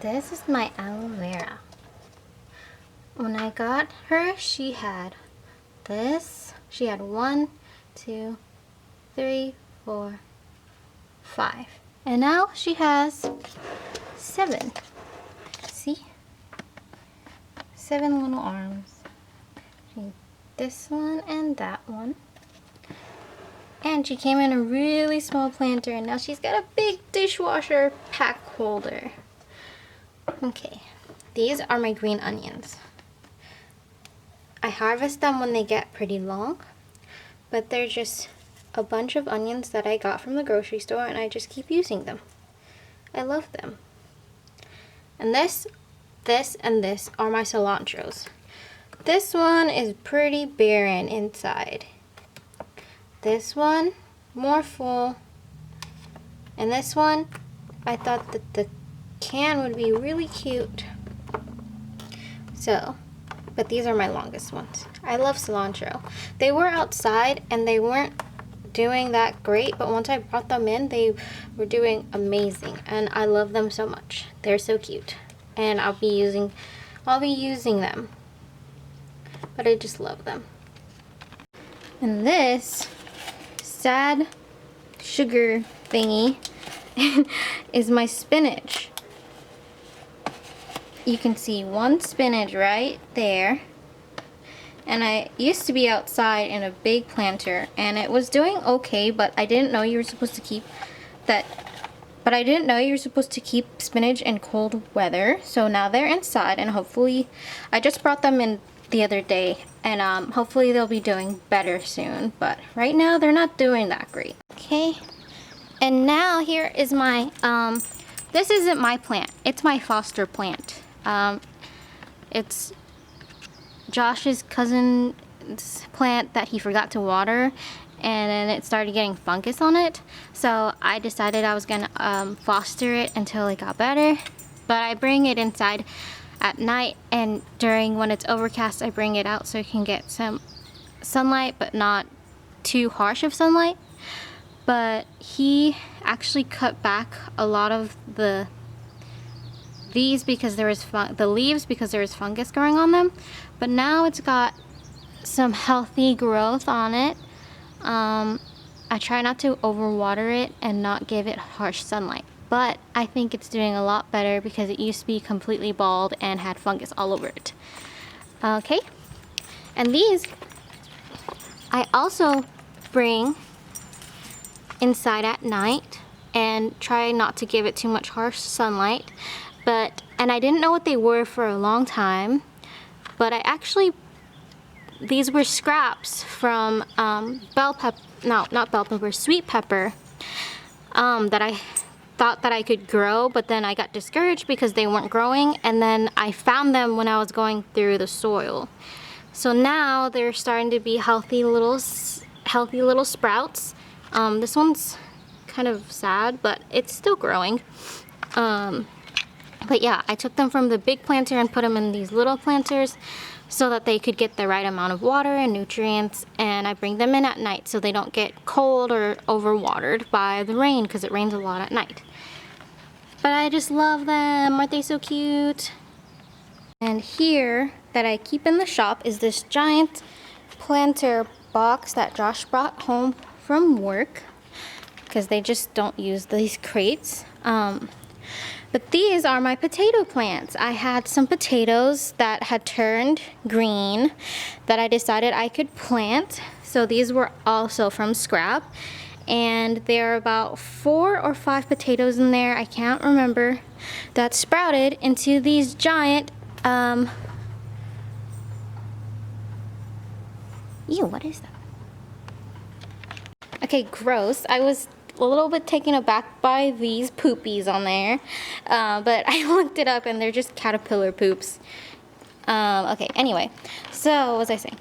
This is my aloe vera. When I got her, she had this. She had 1, 2, 3, 4, 5. And now she has 7. See? 7 little arms. This one and that one. And she came in a really small planter, and now she's got a big dishwasher pack holder. Okay, these are my green onions. I harvest them when they get pretty long, but they're just a bunch of onions that I got from the grocery store, and I just keep using them. I love them. And this, and this are my cilantros. This one is pretty barren inside. This one, more full. And this one, I thought that the can would be really cute. So, but these are my longest ones. I love cilantro. They were outside and they weren't doing that great, but once I brought them in, they were doing amazing, and I love them so much. They're so cute, and I'll be using them. But I just love them. And this sad sugar thingy is my spinach. You can see one spinach right there. And I used to be outside in a big planter, and it was doing okay, but I didn't know you were supposed to keep that. But I didn't know you were supposed to keep spinach in cold weather. So now they're inside, and hopefully, I just brought them in the other day, and hopefully they'll be doing better soon. But right now, they're not doing that great. Okay, and now here is my this isn't my plant. It's my foster plant. It's Josh's cousin's plant that he forgot to water, and then it started getting fungus on it. So I decided I was gonna foster it until it got better. But I bring it inside at night, and when it's overcast, I bring it out so it can get some sunlight, but not too harsh of sunlight. But he actually cut back a lot of the leaves because there was fungus growing on them. But now it's got some healthy growth on it. I try not to overwater it and not give it harsh sunlight, but I think it's doing a lot better because it used to be completely bald and had fungus all over it. Okay, and these I also bring inside at night and try not to give it too much harsh sunlight. And I didn't know what they were for a long time, but these were scraps from sweet pepper that I thought that I could grow, but then I got discouraged because they weren't growing, and then I found them when I was going through the soil. So now they're starting to be healthy little sprouts. This one's kind of sad, but it's still growing. But yeah, I took them from the big planter and put them in these little planters so that they could get the right amount of water and nutrients, and I bring them in at night so they don't get cold or overwatered by the rain, because it rains a lot at night. But I just love them. Aren't they so cute? And here that I keep in the shop is this giant planter box that Josh brought home from work, because they just don't use these crates. But these are my potato plants. I had some potatoes that had turned green that I decided I could plant. So these were also from scrap. And there are about 4 or 5 potatoes in there, I can't remember, that sprouted into these giant, ew, what is that? Okay, gross. I was a little bit taken aback by these poopies on there, but I looked it up and they're just caterpillar poops. Okay, anyway, so what was I saying?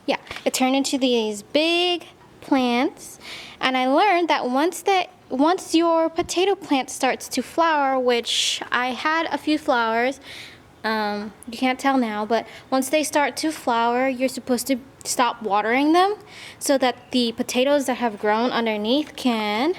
Yeah, it turned into these big plants, and I learned that once your potato plant starts to flower, which I had a few flowers, you can't tell now, but once they start to flower, you're supposed to stop watering them so that the potatoes that have grown underneath can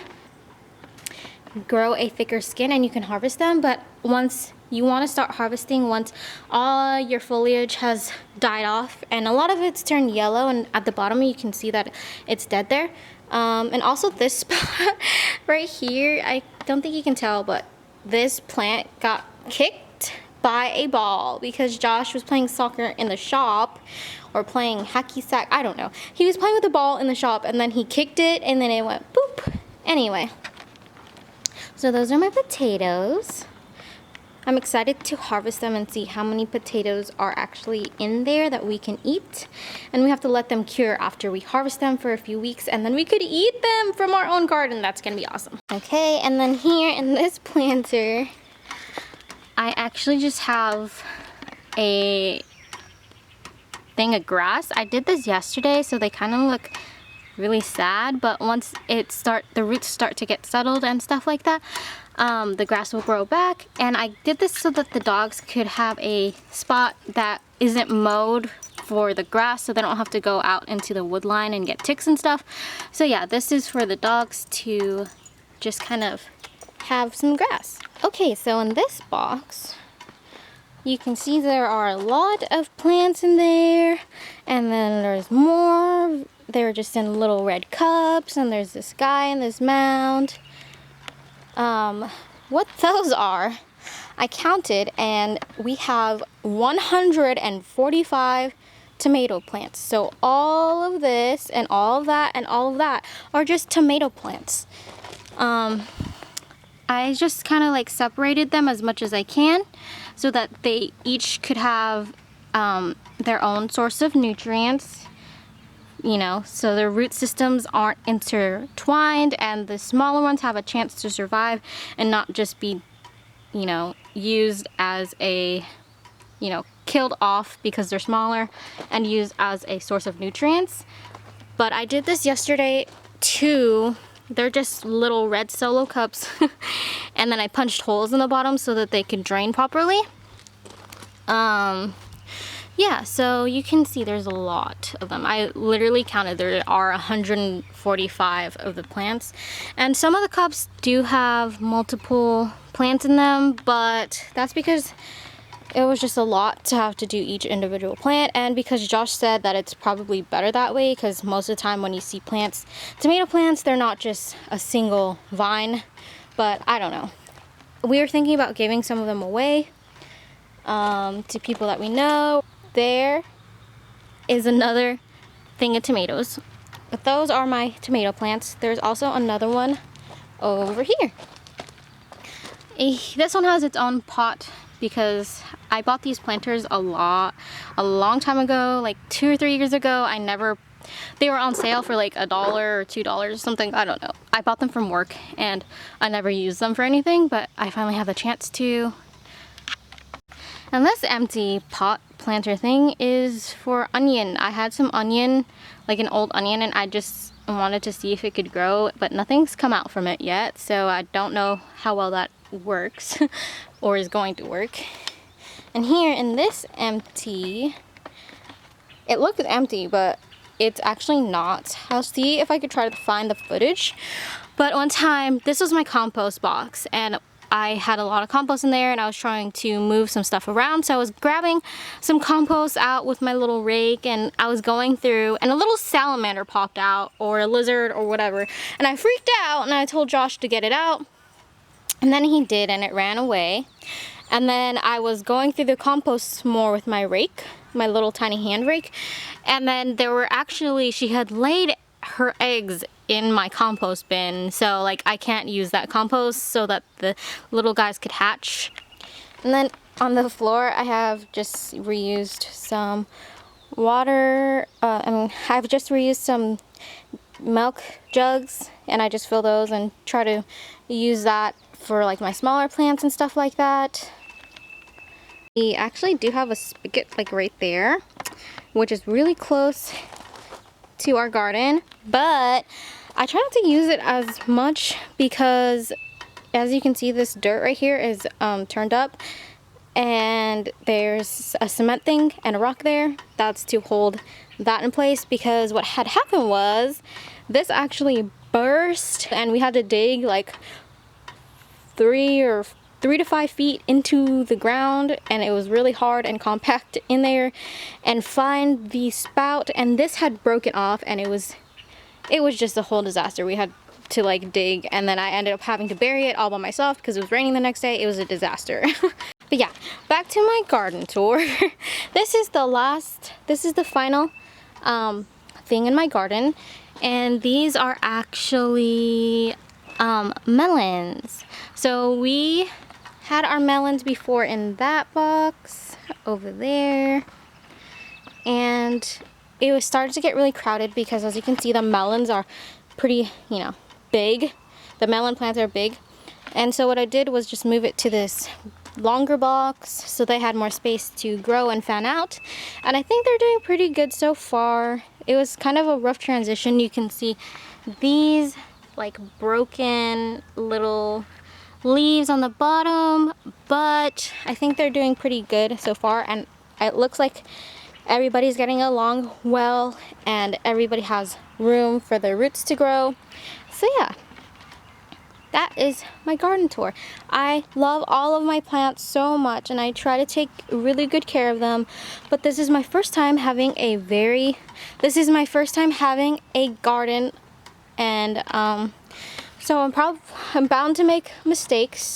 grow a thicker skin and you can harvest them. But once you want to start harvesting once all your foliage has died off, and a lot of it's turned yellow, and at the bottom you can see that it's dead there. And also this spot right here, I don't think you can tell, but this plant got kicked by a ball because Josh was playing soccer in the shop, or playing hacky sack, I don't know. He was playing with the ball in the shop and then he kicked it and then it went boop. Anyway, so those are my potatoes. I'm excited to harvest them and see how many potatoes are actually in there that we can eat. And we have to let them cure after we harvest them for a few weeks, and then we could eat them from our own garden. That's gonna be awesome. Okay, and then here in this planter, I actually just have a thing of grass. I did this yesterday, so they kind of look really sad, but once the roots start to get settled and stuff like that, the grass will grow back. And I did this so that the dogs could have a spot that isn't mowed for the grass, so they don't have to go out into the wood line and get ticks and stuff. So yeah, this is for the dogs to just kind of have some grass. Okay, so in this box, you can see there are a lot of plants in there, and then there's more. They're just in little red cups, and there's this guy in this mound. What those are, I counted, and we have 145 tomato plants. So all of this and all of that and all of that are just tomato plants. I just kind of like separated them as much as I can so that they each could have their own source of nutrients, you know, so their root systems aren't intertwined, and the smaller ones have a chance to survive and not just be, you know, used as a, you know, killed off because they're smaller and used as a source of nutrients. But I did this yesterday too. They're just little red solo cups and then I punched holes in the bottom so that they could drain properly. Yeah, so you can see there's a lot of them. I literally counted, there are 145 of the plants. And some of the cups do have multiple plants in them, but that's because it was just a lot to have to do each individual plant, and because Josh said that it's probably better that way, because most of the time when you see plants, tomato plants, they're not just a single vine. But I don't know. We were thinking about giving some of them away to people that we know. There is another thing of tomatoes. But those are my tomato plants. There's also another one over here. This one has its own pot because I bought these planters a long time ago, like 2 or 3 years ago. They were on sale for like $1 or $2 or something, I don't know. I bought them from work and I never used them for anything, but I finally have the chance to. And this empty pot planter thing is for onion. I had some onion, like an old onion, and I just wanted to see if it could grow, but nothing's come out from it yet, so I don't know how well that works or is going to work. And here in this empty, it looks empty, but it's actually not. I'll see if I could try to find the footage. But one time, this was my compost box, and I had a lot of compost in there, and I was trying to move some stuff around. So I was grabbing some compost out with my little rake, and I was going through, and a little salamander popped out, or a lizard, or whatever. And I freaked out, and I told Josh to get it out. And then he did, and it ran away. And then I was going through the compost more with my rake, my little tiny hand rake. And then she had laid her eggs in my compost bin, so like I can't use that compost so that the little guys could hatch. And then on the floor I have just reused some water. I've just reused some milk jugs, and I just fill those and try to use that for like my smaller plants and stuff like that. We actually do have a spigot like right there, which is really close to our garden, but I try not to use it as much because, as you can see, this dirt right here is turned up, and there's a cement thing and a rock there. That's to hold that in place, because what had happened was this actually burst and we had to dig like 3 to 5 feet into the ground, and it was really hard and compact in there, and find the spout, and this had broken off, and it was just a whole disaster. We had to like dig, and then I ended up having to bury it all by myself because it was raining the next day. It was a disaster. But yeah, back to my garden tour. This is the final thing in my garden, and these are actually melons. So we had our melons before in that box over there, and it was starting to get really crowded because, as you can see, the melons are pretty, big. The melon plants are big, and so what I did was just move it to this longer box so they had more space to grow and fan out, and I think they're doing pretty good so far. It was kind of a rough transition. You can see these like broken little leaves on the bottom, but I think they're doing pretty good so far, and it looks like everybody's getting along well, and everybody has room for their roots to grow. So yeah, that is my garden tour. I love all of my plants so much, and I try to take really good care of them, but this is my first time having a garden, and so I'm bound to make mistakes.